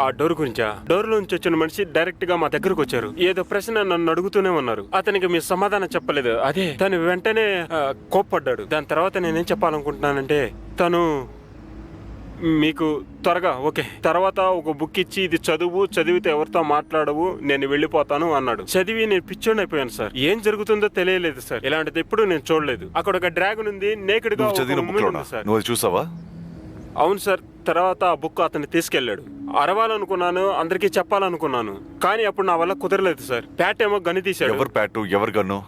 ఆ డోర్ గురించా? డోర్ నుంచి వచ్చిన మనిషి డైరెక్ట్ గా మా దగ్గరకు వచ్చారు. ఏదో ప్రశ్న నన్ను అడుగుతూనే ఉన్నారు. అతనికి మీ సమాధానం చెప్పలేదు. అదే తను వెంటనే కోప్పడ్డాడు. దాని తర్వాత నేనేం చెప్పాలనుకుంటున్నానంటే, తను మీకు త్వరగా ఓకే తర్వాత ఒక బుక్ ఇచ్చి ఇది చదివితే ఎవరితో మాట్లాడవు, నేను వెళ్ళిపోతాను అన్నాడు. చదివి నేను పిచ్చోని అయిపోయాను సార్. ఏం జరుగుతుందో తెలియలేదు సార్. ఇలాంటిది ఎప్పుడు నేను చూడలేదు. అక్కడ ఒక డ్రాగన్ ఉంది, నేకెడ్ గా సార్. చూసావా? అవును సార్. తర్వాత ఆ బుక్ అతన్ని తీసుకెళ్లాడు. అరవాలనుకున్నాను, అందరికీ చెప్పాలనుకున్నాను, కానీ అప్పుడు నా వల్ల కుదరలేదు సార్. ప్యాట్ ఏమో గన్ను తీశాడు. ఎవరు ప్యాట్? ఎవరు గన్ను?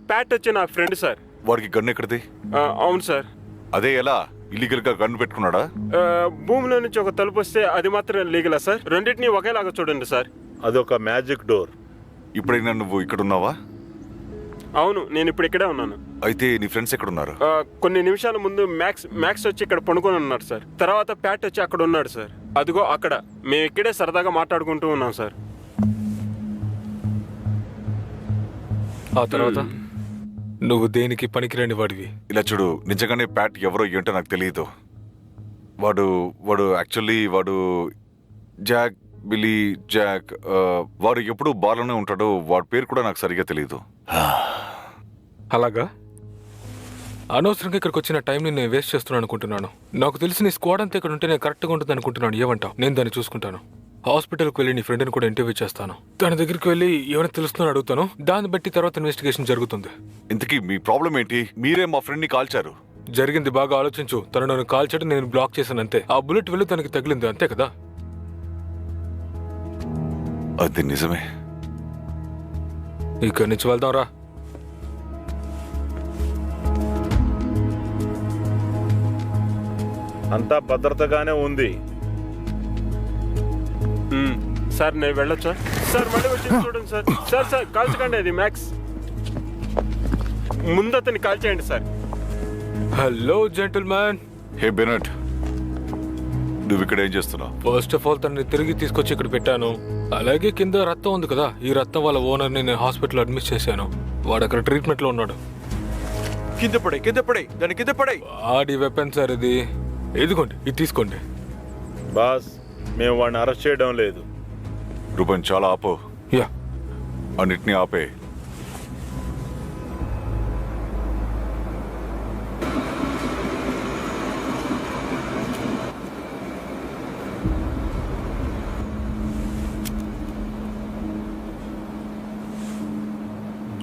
ప్యాట్ వచ్చి నా ఫ్రెండ్ సార్. వాడికి గన్ను ఎక్కడిది? అవును సార్. అదే ఎలా ఇల్లీగల్ గా గన్ను పెట్టుకున్నాడా? భూమిలో నుంచి ఒక తలుపు వస్తే అది మాత్రం లీగలా సార్? రెండింటినీ ఒకేలాగా చూడండి సార్. అదొక మ్యాజిక్ డోర్. ఇప్పుడైనా నువ్వు ఇక్కడ ఉన్నావా? అవును, నేను ఇప్పుడు ఇక్కడే ఉన్నాను. అయితే నీ ఫ్రెండ్స్ ఎక్కడ ఉన్నారు? కొన్ని నిమిషాల ముందు మ్యాక్స్ వచ్చి ఇక్కడ పడుకొని ఉన్నాడు సార్. తర్వాత ప్యాట్ వచ్చి అక్కడ ఉన్నాడు సార్. అదిగో అక్కడ. మేము ఇక్కడే సరదాగా మాట్లాడుకుంటూ ఉన్నాం సార్. ఆ తర్వాత నువ్వు దేనికి పనికిరాని వాడివి. ఇలా చూడు, నిజంగానే ప్యాట్ ఎవరో ఏంటో నాకు తెలియదు. వాడు యాక్చువల్లీ వాడు జాక్, బిలీ జాక్. వాడు ఎప్పుడు బార్లోనే ఉంటాడు. వాడి పేరు కూడా నాకు సరిగ్గా తెలియదు. అలాగా? అనవసరంగా ఇక్కడికి వచ్చిన టైంని నేను వేస్ట్ చేస్తున్నాను అనుకుంటున్నాను. నాకు తెలిసి నీ స్క్వాడ్ అంతా ఇక్కడ ఉంటే నేను కరెక్ట్గా ఉంటుంది అనుకుంటున్నాను. ఏమంటావు? నేను దాన్ని చూసుకుంటాను. హాస్పిటల్కి వెళ్ళి నీ ఫ్రెండ్ని కూడా ఇంటర్వ్యూ చేస్తాను. తన దగ్గరికి వెళ్ళి ఏమైనా తెలుస్తుందని అడుగుతాను. దాన్ని బట్టి తర్వాత ఇన్వెస్టిగేషన్ జరుగుతుంది. ఇంతకీ మీ ప్రాబ్లం ఏంటి? మీరే మా ఫ్రెండ్ని కాల్చారు. జరిగింది బాగా ఆలోచించు. తను నన్ను కాల్చడం నేను బ్లాక్ చేశాను అంతే. ఆ బుల్లెట్ వెళ్ళి తనకి తగిలింది అంతే కదా? అది నిజమే. ఇక్కడి నుంచి వెళ్దాం రా. అంతా భద్రతగానే ఉంది సార్. నేను వెళ్ళొచ్చా సార్? మళ్ళీ వచ్చి చూడండి సార్. సార్ కాల్చకండి. అది మ్యాక్స్. ముందు అతన్ని కాల్చేయండి sir. Hello gentlemen. Hey Bennett, నువ్వు ఇక్కడ ఏం చేస్తున్నావు? ఫస్ట్ ఆఫ్ ఆల్ తనని తిరిగి తీసుకొచ్చి ఇక్కడ పెట్టాను. అలాగే కింద రక్తం ఉంది కదా, ఈ రక్తం వాళ్ళ ఓనర్ని నేను హాస్పిటల్ అడ్మిట్ చేశాను. వాడు అక్కడ ట్రీట్మెంట్ లో ఉన్నాడు. కింద పడే దాని కింద పడే. వాడి వెపన్ సార్ ఇది. ఇదిగోండి, ఇది తీసుకోండి. బాస్, మేము వాడిని అరెస్ట్ చేయడం లేదు. రూపన్, చాలా ఆపో. యా, అన్నిటినీ ఆపే.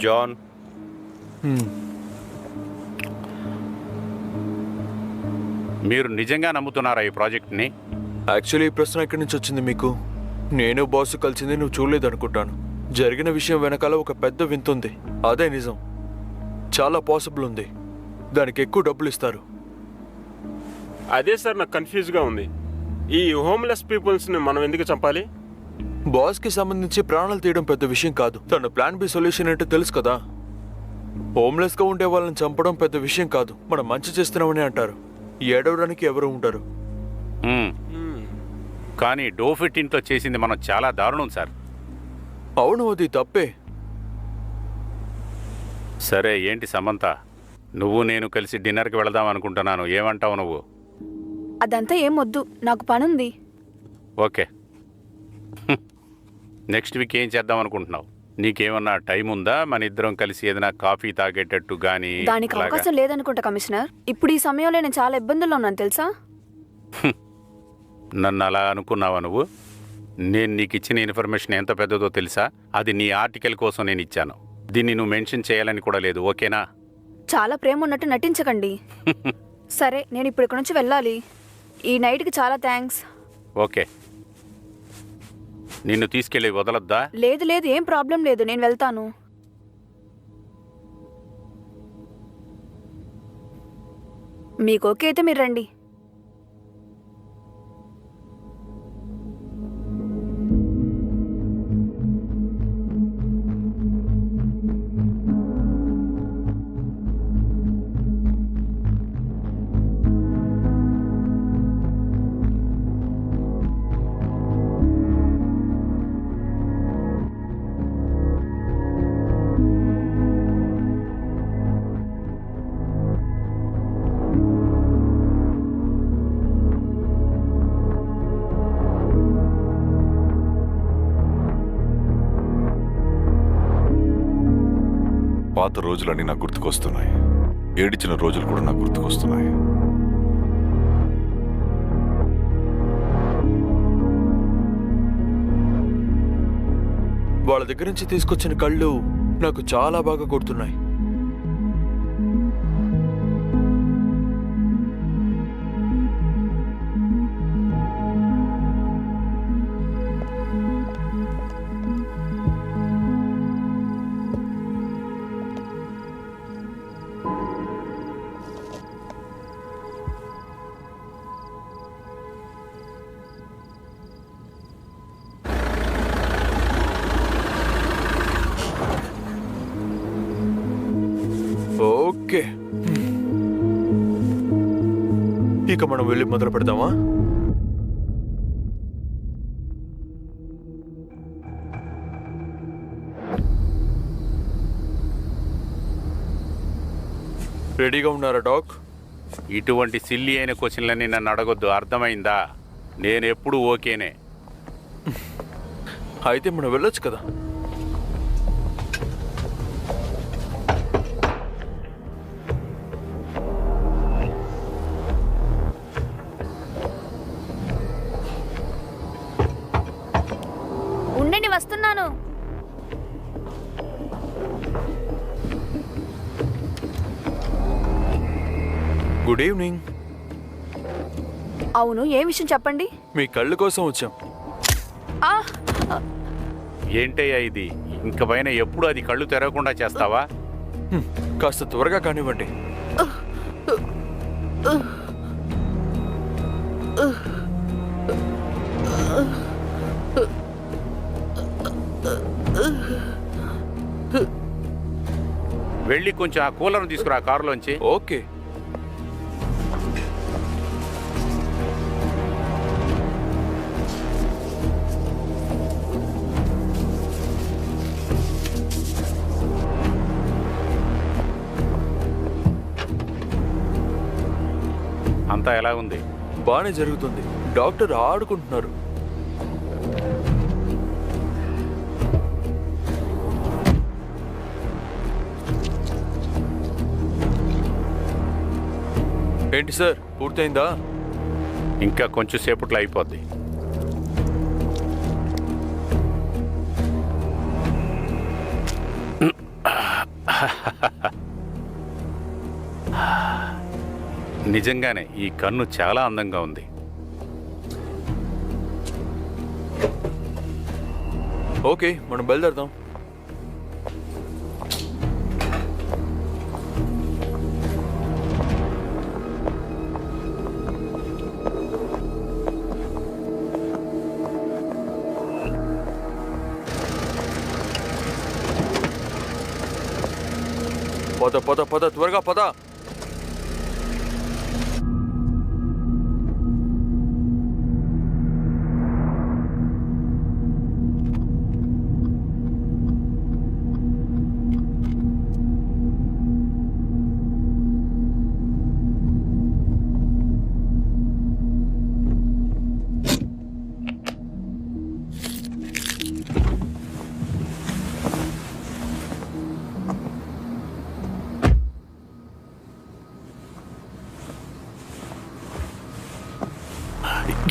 జాన్, మీరు నిజంగా నమ్ముతున్నారా ఈ ప్రాజెక్ట్ని? యాక్చువల్లీ ఈ ప్రశ్న ఎక్కడి నుంచి వచ్చింది మీకు? నేను బాస్ కలిసింది నువ్వు చూడలేదు అనుకుంటాను. జరిగిన విషయం వెనకాల ఒక పెద్ద వింతుంది. అదే నిజం. చాలా పాసిబుల్ ఉంది. దానికి ఎక్కువ డబ్బులు ఇస్తారు. అదే సార్, నాకు కన్ఫ్యూజ్గా ఉంది. ఈ హోమ్లెస్ పీపుల్స్ని మనం ఎందుకు చంపాలి? బాస్కి సంబంధించి ప్రాణాలు తీయడం పెద్ద విషయం కాదు. తన ప్లాన్ బి సొల్యూషన్ ఏంటో తెలుసు కదా. హోమ్లెస్గా ఉండే వాళ్ళని చంపడం పెద్ద విషయం కాదు. మనం మంచి చేస్తున్నామని అంటారు. ఏడవడానికి ఎవరు ఉంటారు? కానీ డోఫిట్ ఇంట్లో చేసింది మనం చాలా దారుణం సార్. అవును, అది తప్పే. సరే, ఏంటి సమంత, నువ్వు నేను కలిసి డిన్నర్కి వెళదాం అనుకుంటున్నాను. ఏమంటావు నువ్వు? అదంతా ఏం వద్దు, నాకు పనుంది. ఓకే. నెక్స్ట్ వీక్ ఏం చేద్దాం అనుకుంటున్నావు? నీకేమన్నా టైం ఉందా? మన ఇద్దరం కలిసి ఏదైనా కాఫీ తాగేటట్టు గానీ? దానికి అవకాశం లేదనుకుంటా కమిషనర్. ఇప్పుడు ఈ సమయంలో నేను చాలా ఇబ్బందుల్లో ఉన్నాను తెలుసా. నన్ను అలా అనుకున్నావా నువ్వు? నేను నీకు ఇచ్చిన ఇన్ఫర్మేషన్ ఎంత పెద్దదో తెలుసా? అది నీ ఆర్టికల్ కోసం నేను ఇచ్చాను. దీన్ని నువ్వు మెన్షన్ చేయాలని కూడా లేదు, ఓకేనా? చాలా ప్రేమ ఉన్నట్టు నటించకండి. సరే, నేను ఇప్పుడు ఇక్కడ నుంచి వెళ్ళాలి. ఈ నైట్కి చాలా థ్యాంక్స్. ఓకే. నిన్ను తీసుకెళ్ళి వదలొద్దా? లేదు లేదు, ఏం ప్రాబ్లం లేదు, నేను వెళ్తాను. మీకు ఓకే అయితే మీరు రండి. పాత రోజులన్నీ నాకు గుర్తుకొస్తున్నాయి. ఏడిచిన రోజులు కూడా నాకు గుర్తుకొస్తున్నాయి. వాళ్ళ దగ్గర నుంచి తీసుకొచ్చిన కళ్ళు నాకు చాలా బాగా గుర్తున్నాయి. ఓకే, ఇక మనం వెళ్ళి మొదలు పెడదామా? రెడీగా ఉన్నారా డాక్? ఇటువంటి సిల్లి అయిన క్వశ్చన్లని నన్ను అడగొద్దు, అర్థమైందా? నేను ఎప్పుడు ఓకేనే. అయితే మనం వెళ్ళొచ్చు కదా. ఉండండి, వస్తున్నాను. Good evening. అవును, ఏ విషయం చెప్పండి. మీ కళ్ళు కోసం వచ్చాం. ఆ, ఏంటయ్యా ఇది? ఇంక పైన ఎప్పుడు అది కళ్ళు తెరవకుండా చేస్తావా? కాస్త త్వరగా కానివ్వండి. వెళ్ళి కొంచెం ఆ కూలర్ను తీసుకురా కారులోంచి. ఓకే. అంతా ఎలా ఉంది? బానే జరుగుతుంది. డాక్టర్ ఆడుకుంటున్నారు. ఏంటి సార్, పూర్తయిందా? ఇంకా కొంచెం సేపట్లో అయిపోద్ది. నిజంగానే ఈ కన్ను చాలా అందంగా ఉంది. ఓకే, మనం బయలుదేరదాం. పద పద పద, త్వరగా పద.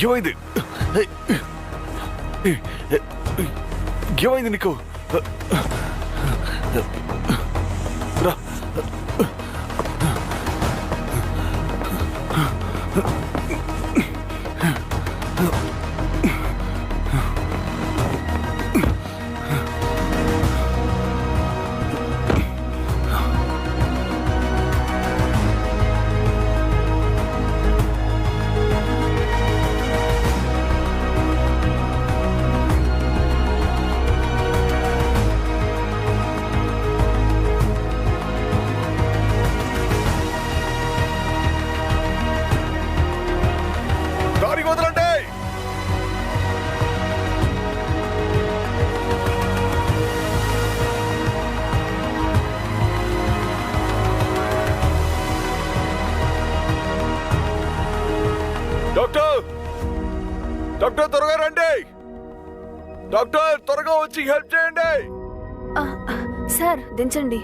ఏమైంది? ఏమైంది నీకు? రా. డాక్టర్, డాక్టర్ త్వరగా రండి. డాక్టర్ త్వరగా వచ్చి హెల్ప్ చేయండి. సార్ దించండి.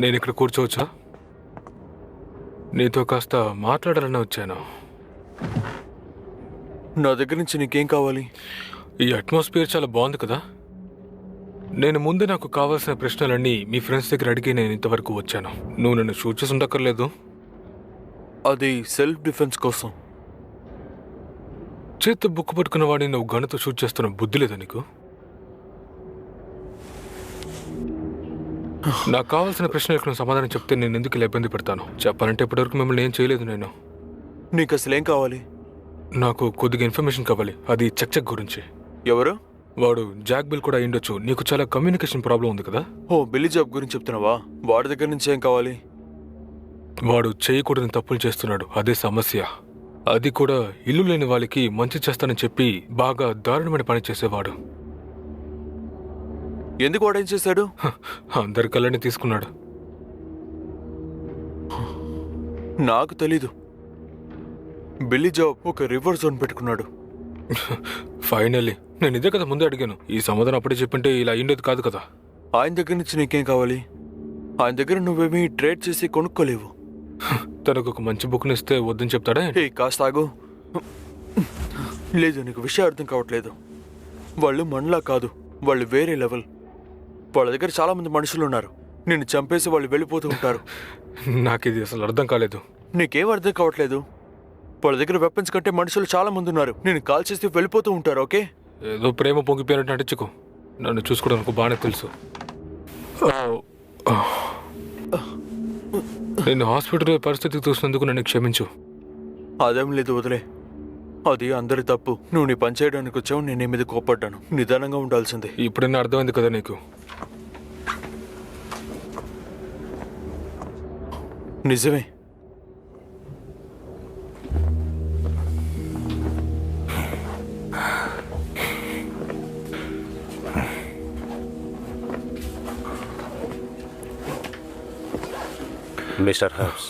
నేను ఇక్కడ కూర్చోవచ్చా? నీతో కాస్త మాట్లాడాలని వచ్చాను. నా దగ్గర నుంచి నీకేం కావాలి? ఈ అట్మాస్ఫియర్ చాలా బాగుంది కదా. నేను ముందే నాకు కావాల్సిన ప్రశ్నలన్నీ మీ ఫ్రెండ్స్ దగ్గర అడిగి నేను ఇంతవరకు వచ్చాను. నువ్వు నన్ను షూట్ చేసి ఉండక్కర్లేదు. అది సెల్ఫ్ డిఫెన్స్ కోసం. చేత్తో బుక్ పట్టుకున్న వాడిని నువ్వు గన్నుతో షూట్ చేస్తున్న బుద్ధి లేదా నీకు? నాకు కావాల్సిన ప్రశ్నలకు నువ్వు సమాధానం చెప్తే నేను ఎందుకు ఇలా ఇబ్బంది పెడతాను? చెప్పాలంటే ఇప్పటివరకు మిమ్మల్ని ఏం చేయలేదు నేను. నీకు అసలు ఏం కావాలి? నాకు కొద్దిగా ఇన్ఫర్మేషన్ కావాలి, అది చక్ గురించి. ఎవరు? వాడు జాక్ బిల్ కూడా అయ్యుండొచ్చు. నీకు చాలా కమ్యూనికేషన్ ప్రాబ్లం ఉంది కదా. ఓ, బిల్లీ జాబ్ గురించి చెప్తున్నావా? వాడి దగ్గర నుంచి ఏం కావాలి? వాడు చేయకూడని తప్పులు చేస్తున్నాడు, అదే సమస్య. అది కూడా ఇల్లు లేని వాళ్ళకి మంచి చేస్తానని చెప్పి బాగా దారుణమైన పని చేసేవాడు. ఎందుకు వాడేం చేశాడు? అందరి కళ్ళని తీసుకున్నాడు. నాకు తెలీదు. బిల్లీ జాబ్ ఒక రివర్ జోన్ పెట్టుకున్నాడు. ఫైనల్లీ నేను ఇదే కదా ముందే అడిగాను. ఈ సమాధానం అప్పుడే చెప్పింటే ఇలా అయ్యిండేది కాదు కదా. ఆయన దగ్గర నుంచి నీకేం కావాలి? ఆయన దగ్గర నువ్వేమీ ట్రేడ్ చేసి కొనుక్కోలేవు. తనకు ఒక మంచి బుక్ని ఇస్తే వద్దని చెప్తాడా? ఏ, కాస్త ఆగు. లేదు, నీకు విషయం అర్థం కావట్లేదు. వాళ్ళు మనలా కాదు, వాళ్ళు వేరే లెవెల్. వాళ్ళ దగ్గర చాలా మంది మనుషులు ఉన్నారు. నిన్ను చంపేసి వాళ్ళు వెళ్ళిపోతూ ఉంటారు. నాకు ఇది అసలు అర్థం కాలేదు. నీకేం అర్థం కావట్లేదు? వాళ్ళ దగ్గర వెపన్స్ కంటే మనుషులు చాలా మంది ఉన్నారు. నేను కాల్ చేసి వెళ్ళిపోతూ ఉంటారు. ఓకే, ఏదో ప్రేమ పొంగిపోయినట్టు నటించుకో. నన్ను చూసుకోవడానికి బాగానే తెలుసు. నేను హాస్పిటల్ పరిస్థితికి చూసినందుకు నన్ను క్షమించు. అదేం లేదు, వదిలే. అది అందరి తప్పు. నువ్వు నీ పని చేయడానికి వచ్చావు, నేను నీ మీద కోపడ్డాను. నిదానంగా ఉండాల్సిందే. ఇప్పుడైనా అర్థమైంది కదా నీకు? నిజమే. మిస్టర్ హర్బ్స్,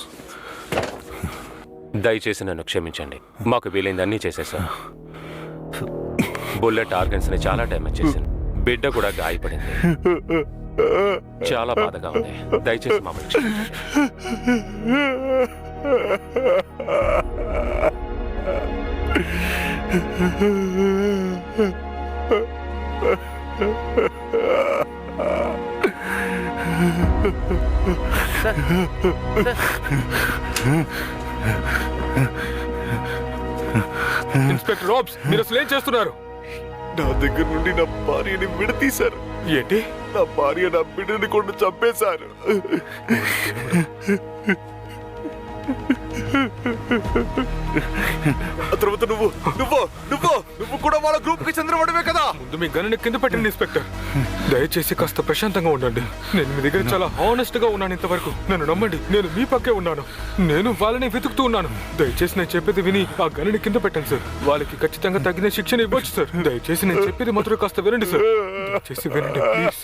దయచేసి నన్ను క్షమించండి. మాకు వీలైంది అన్నీ చేసేసాను. బుల్లెట్ ఆర్గన్స్ని చాలా డ్యామేజ్ చేసింది. బిడ్డ కూడా గాయపడింది. చాలా బాధగా ఉంది. దయచేసి మమ్మల్ని క్షమించండి. ఇన్స్పెక్టర్ రాబ్స్, మీరు అసలు ఏం చేస్తున్నారు? నా దగ్గర నుండి నా భార్యని విడతీశారు. ఏంటి? నా భార్య నా బిడ్డని కూడా చంపేశారు. ఆ తర్వాత నువ్వు నువ్వు నువ్వు నువ్వు కూడా వాళ్ళ గ్రూప్ కి చెందినవాడివే కదా. ముందు మీ గన్నుని కింద పెట్టండి ఇన్స్పెక్టర్. దయచేసి కాస్త ప్రశాంతంగా ఉండండి. నేను మీ దగ్గర చాలా హానెస్ట్ గా ఉన్నాను ఇంతవరకు. నన్ను నమ్మండి, నేను మీ పక్కే ఉన్నాను. నేను వాళ్ళని వెతుకుతూ ఉన్నాను. దయచేసి నేను చెప్పేది విని ఆ గన్నుని కింద పెట్టండి సార్. వాళ్ళకి ఖచ్చితంగా తగిన శిక్షణ ఇవ్వచ్చు సార్. దయచేసి నేను చెప్పేది మాత్రం కాస్త వినండి సార్. దయచేసి వినండి ప్లీజ్.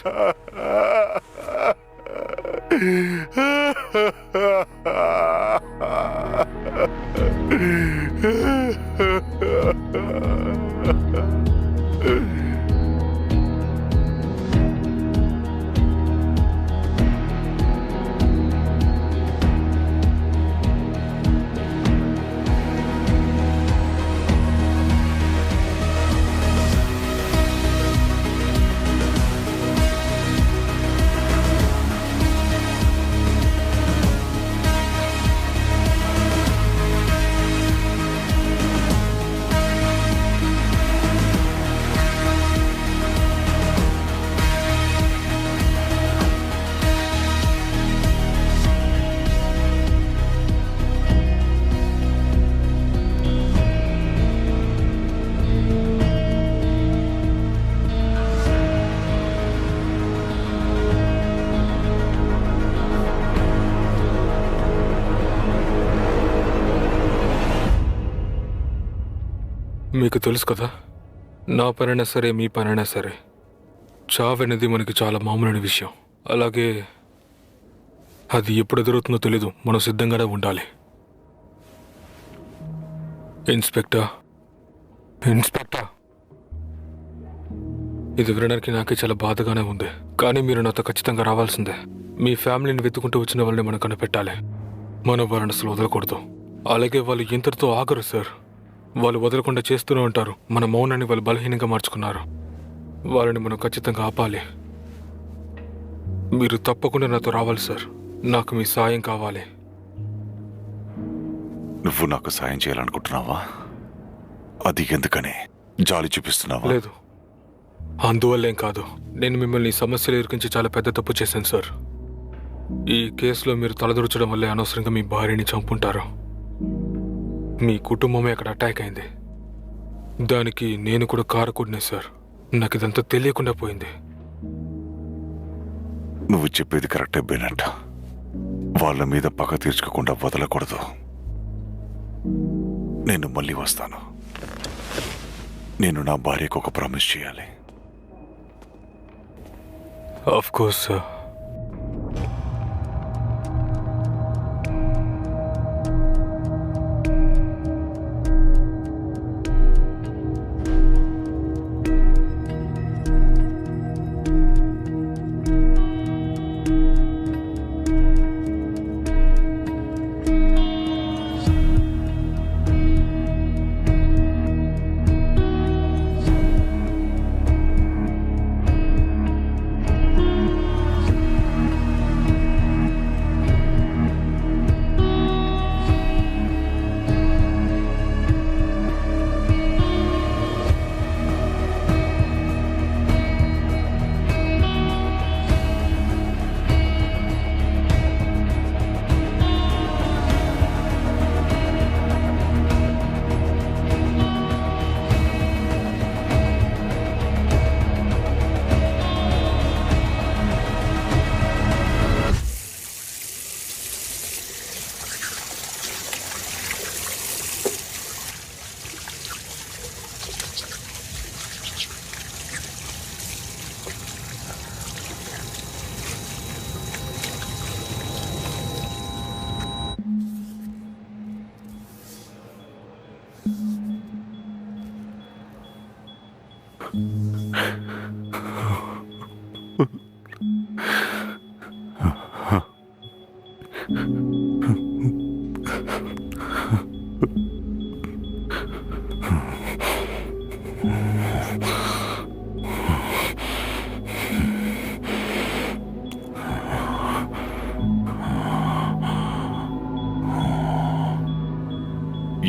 మీకు తెలుసు కదా, నా పనైనా సరే మీ పనైనా సరే చావనేది మనకి చాలా మామూలైన విషయం. అలాగే అది ఎప్పుడు ఎదురవుతుందో తెలీదు. మనం సిద్ధంగానే ఉండాలి. ఇన్స్పెక్టర్, ఇన్స్పెక్టర్, ఇది వినడానికి నాకే చాలా బాధగానే ఉంది, కానీ మీరు నాతో ఖచ్చితంగా రావాల్సిందే. మీ ఫ్యామిలీని వెతుకుంటూ వచ్చిన వాళ్ళని మనం కనిపెట్టాలి. మనం వాళ్ళని అసలు వదలకూడదు. అలాగే వాళ్ళు ఇంతటితో ఆగరు సార్. వాళ్ళు వదలకుండా చేస్తూనే ఉంటారు. మన మౌనాన్ని వాళ్ళు బలహీనంగా మార్చుకున్నారు. వాళ్ళని మనం ఖచ్చితంగా ఆపాలి. మీరు తప్పకుండా నాతో రావాలి సార్. నాకు మీ సాయం కావాలి. నువ్వు నాకు సాయం చేయాలనుకుంటున్నావా? అది ఎందుకని? జాలి చూపిస్తున్నావా? లేదు, అందువల్లేం కాదు. నేను మిమ్మల్ని ఈ సమస్యలు ఇరికించి చాలా పెద్ద తప్పు చేశాను సార్. ఈ కేసులో మీరు తలదూర్చడం వల్లే అనవసరంగా మీ భార్యని చంపుంటారు. మీ కుటుంబమే అక్కడ అటాక్ అయింది. దానికి నేను కూడా కారకుడినే సార్. నాకు ఇదంతా తెలియకుండా పోయింది. నువ్వు చెప్పేది కరెక్టే బెనెట్. వాళ్ళ మీద పగ తీర్చుకోకుండా వదలకూడదు. నేను మళ్ళీ వస్తాను. నేను నా భార్యకు ఒక ప్రామిస్ చేయాలి. Of course sir.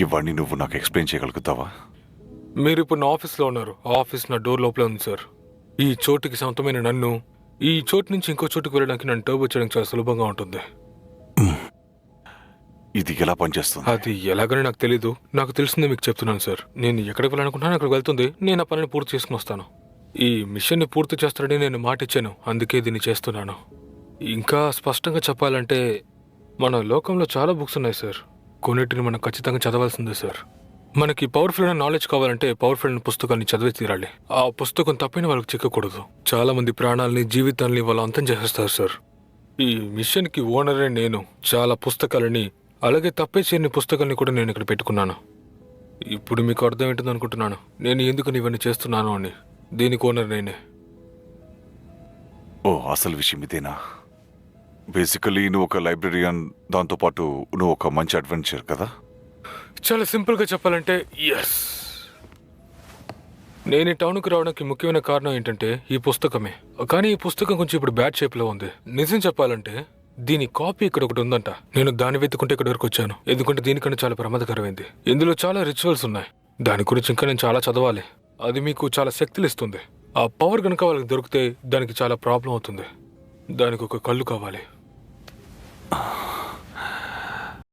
ఇవన్నీ నువ్వు నాకు ఎక్స్ప్లెయిన్ చేయగలుగుతావా? మీరు ఇప్పుడు నా ఆఫీస్లో ఉన్నారు. ఆఫీస్ నా డోర్ లోపలే ఉంది సార్. ఈ చోటుకి సొంతమైన నన్ను ఈ చోటు నుంచి ఇంకో చోటుకు వెళ్ళడానికి నన్ను టర్బో చేయడం చాలా సులభంగా ఉంటుంది. ఇది ఎలా పనిచేస్తుంది? అది ఎలాగని నాకు తెలీదు. నాకు తెలిసిందే మీకు చెప్తున్నాను సార్. నేను ఎక్కడికి వెళ్ళాలనుకుంటున్నాను అక్కడికి వెళ్తుంది. నేను ఆ పనిని పూర్తి చేసుకుని వస్తాను. ఈ మిషన్ని పూర్తి చేస్తానని నేను మాట ఇచ్చాను, అందుకే దీన్ని చేస్తున్నాను. ఇంకా స్పష్టంగా చెప్పాలంటే మన లోకంలో చాలా బుక్స్ ఉన్నాయి సార్. కొన్నిటిని మనం ఖచ్చితంగా చదవాల్సిందే సార్. మనకి పవర్ఫుల్ అయిన నాలెడ్జ్ కావాలంటే పవర్ఫుల్ అయిన పుస్తకాన్ని చదివి తీరాలి. ఆ పుస్తకం తప్పిన వాళ్ళకి చిక్కకూడదు. చాలా మంది ప్రాణాలని జీవితాలని వాళ్ళు అంతం చేసేస్తారు సార్. ఈ మిషన్కి ఓనరే నేను. చాలా పుస్తకాలని అలాగే తప్పే చేయని పుస్తకాన్ని కూడా నేను ఇక్కడ పెట్టుకున్నాను. ఇప్పుడు మీకు అర్థం ఏంటుంది అనుకుంటున్నాను నేను ఎందుకు ఇవన్నీ చేస్తున్నాను అని. దీనికి ఓనర్ నేనే. ఓ, అసలు విషయం ఇదేనా? బేసికలీ నువ్వు ఒక లైబ్రరీయన్, దాంతోపాటు నువ్వు ఒక మంచి అడ్వెంచర్ కదా? చాలా సింపుల్గా చెప్పాలంటే ఎస్. నేను ఈ టౌన్కి రావడానికి ముఖ్యమైన కారణం ఏంటంటే ఈ పుస్తకమే. కానీ ఈ పుస్తకం కొంచెం ఇప్పుడు బ్యాడ్ షేప్లో ఉంది. నిజం చెప్పాలంటే దీని కాపీ ఇక్కడ ఒకటి ఉందంట. నేను దాన్ని వెతుకుంటే ఇక్కడ వరకు వచ్చాను, ఎందుకంటే దీనికన్నా చాలా ప్రమాదకరమైంది. ఇందులో చాలా రిచువల్స్ ఉన్నాయి. దాని గురించి ఇంకా నేను చాలా చదవాలి. అది మీకు చాలా శక్తులు ఇస్తుంది. ఆ పవర్ కనుక వాళ్ళకి దొరికితే దానికి చాలా ప్రాబ్లం అవుతుంది. దానికి ఒక కళ్ళు కావాలి.